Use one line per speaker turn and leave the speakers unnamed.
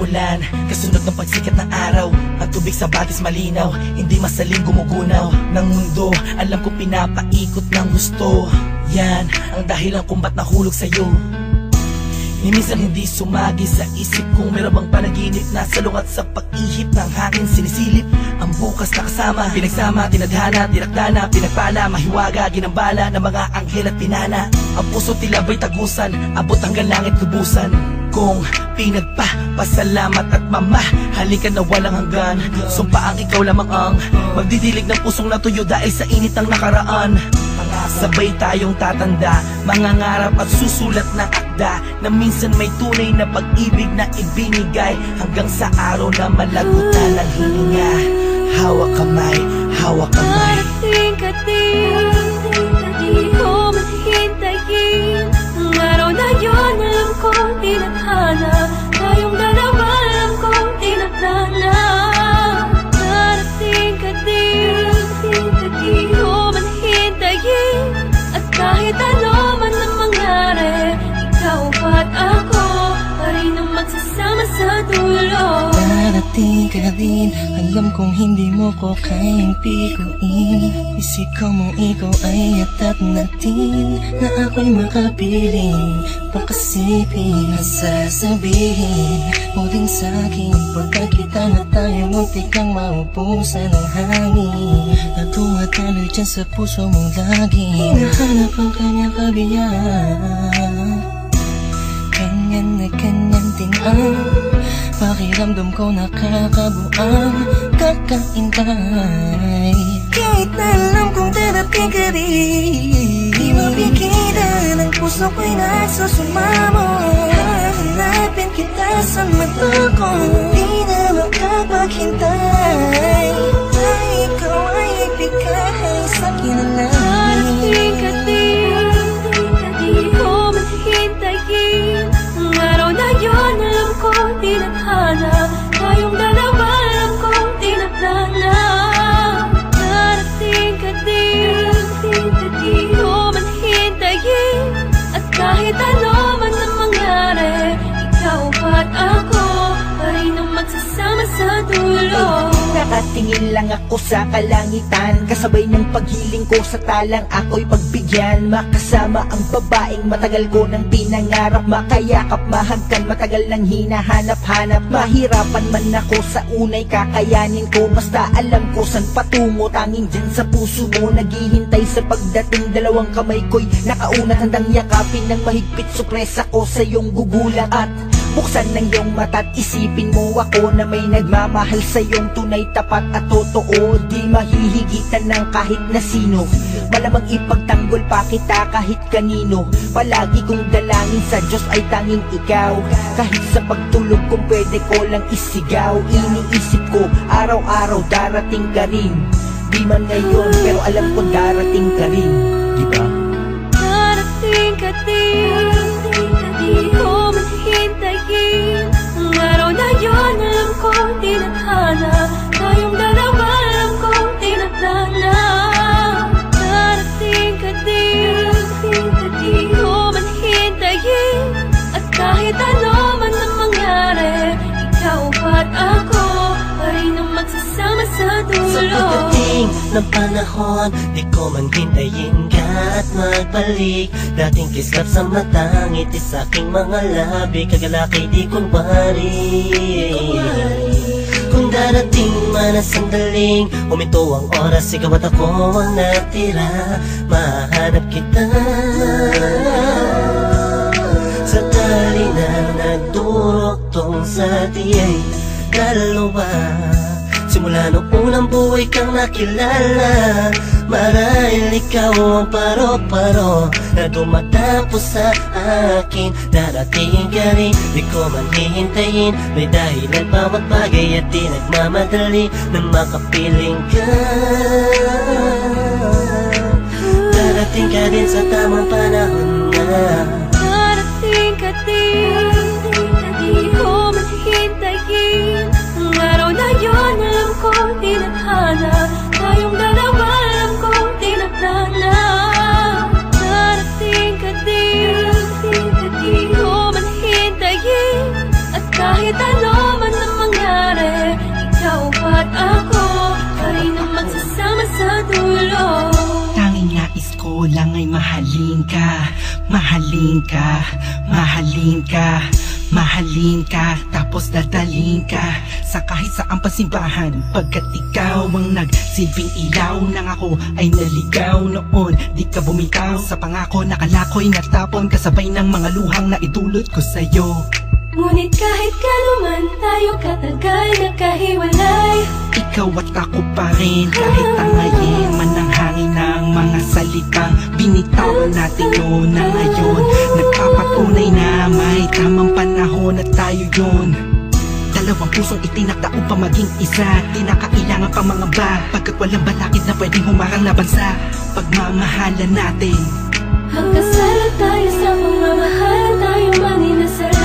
ulan, kasunod ng pagsikat ng araw. Ang tubig sa batis malinaw, hindi masaling gumugunaw ng mundo. Alam ko pinapaikot ng gusto. Yan ang dahilan kung ba't nahulog sa'yo. Ni minsan hindi sumagi sa isip kung meron bang panaginip na salungat sa pag-ihip ng hangin sinisilip. Ang bukas na kasama, pinagsama, tinadhana, tinakdana, pinagpala, mahiwaga, ginambala ng mga anghel at pinana. Ang puso tila ba'y tagusan, abot hanggang langit lubusan. Kung pinagpapasalamat at mamahalin ka na walang hanggan, sumpa ang ikaw lamang ang magdidilig ng pusong natuyo dahil sa init ng nakaraan. Sabay tayong tatanda, mangangarap at susulat ng akda na minsan may tunay na pag-ibig na ibinigay hanggang sa araw na malagutan ng hininga. Hawak kamay, hawak kamay.
Darating ka din, di ko mahintayin. Ang araw na yun, alam ko, tinadhana. Tayong dalawa, alam ko, tinadhana. Darating ka din, di ko mahintayin. At kahit ano man ang mangyari, ikaw at ako pa rin ang magsasama sa dulo.
Darating ka din, alam kong hindi mo ko kayang pikuin. Isikaw mo ikaw ay atat natin, na ako'y makapiling. Pakasipin at sasabihin mo din sa'kin, pagkakita na tayo muntik kang maupusan ng hangin. Na tumatalo dyan sa puso mong lagi, hinahanap ang kanyang kabiyaan. Ganyan na ganyan din ang pakiramdam ko, nakakabuang kakaintay. Kahit na alam kong darating ka rin, di mapigilan ang puso ko'y nagsusumamo. Hanapin kita sa mata ko, di na makapaghintay. Dahil ikaw ay ibigay sa'kin na lang.
Darating ka din, di ko mahintayin. Ang araw na yun, alam ko, tinadhana. Tayong dalawa, alam ko, tinadhana. Darating ka din, di ko mahintayin. At kahit ano man ang mangyari, ikaw at ako pa rin ang magsasama sa dulo.
Nakatingin lang ako sa kalangitan, kasabay ng paghiling ko sa talang ako'y pagbigyan. Makasama ang babaeng matagal ko nang pinangarap, makayakap, mahagkan, matagal nang hinahanap-hanap. Mahirapan man ako sa unay, kakayanin ko. Basta alam ko san patungo, tanging dyan sa puso mo naghihintay sa pagdating. Dalawang kamay ko'y nakaunat, handang yakapin ng mahigpit. Supresa ko sa iyong gugulat at buksan ng iyong mata't isipin mo ako na may nagmamahal sa iyong tunay, tapat at totoo. Di mahihigitan ng kahit na sino, malamang ipagtanggol pa kita kahit kanino. Palagi kong dalangin sa Diyos ay tanging ikaw, kahit sa pagtulog kung pwede ko lang isigaw. Iniisip ko araw-araw darating ka rin, di man ngayon pero alam ko darating ka rin, di ba?
Darating ka din, di ko mahintayin. Ang araw na yun, alam ko, tinadhana. Tayong dalawa, alam ko, tinadhana. Darating ka din, di ko mahintayin. At kahit ano man ang mangyari, ikaw at ako pa rin ang magsasama sa dulo.
Sa pagdating ng panahon, di ko man hintayin ka at magbalik. Dating kislap sa mata, ngiti sa aking mga labi, kagalakay di kunwari. Kung darating man ang sandaling huminto ang oras, ikaw at ako ang natira. Mahanap kita sa tali na nagdurugtong sa tiyay dalawa. Simula noong unang buhay kang nakilala, marahil ikaw ang paro-paro na dumatapos sa akin. Darating ka rin, di ko man hihintayin. May dahilan bawat bagay at di nagmamadali na makapiling ka. Darating ka din sa tamang panahon na.
Darating ka din, di ko mahintayin. Ang araw na yun, alam ko, tinadhana. Tayong dalawa, alam ko, tinadhana. Darating ka din, di ko mahintayin. At kahit ano man
ko lang ay mahalin ka, mahalin ka, mahalin ka, mahalin ka, tapos dadalhin ka sa kahit saang pasimbahan. Pagkat ikaw ang nagsilbing ilaw nang ako ay naligaw noon. Di ka bumitaw sa pangako, nakalako'y natapon kasabay ng mga luhang na idulot ko sa'yo.
Ngunit kahit kanuman tayo katagal nagkahiwalay,
Ikaw at ako pa rin, kahit tangayin man ng hangin ng mga salitang binitawan natin yun na ngayon nagpapatunay na may tamang panahon at tayo yun. Dalawang pusong itinakda upang maging isa, di na kailangan pang mga ba, pagkat walang balakid na pwedeng humarang laban sa pagmamahalan natin.
hanggang sa tayo sa pagmamahal tayo man inasal.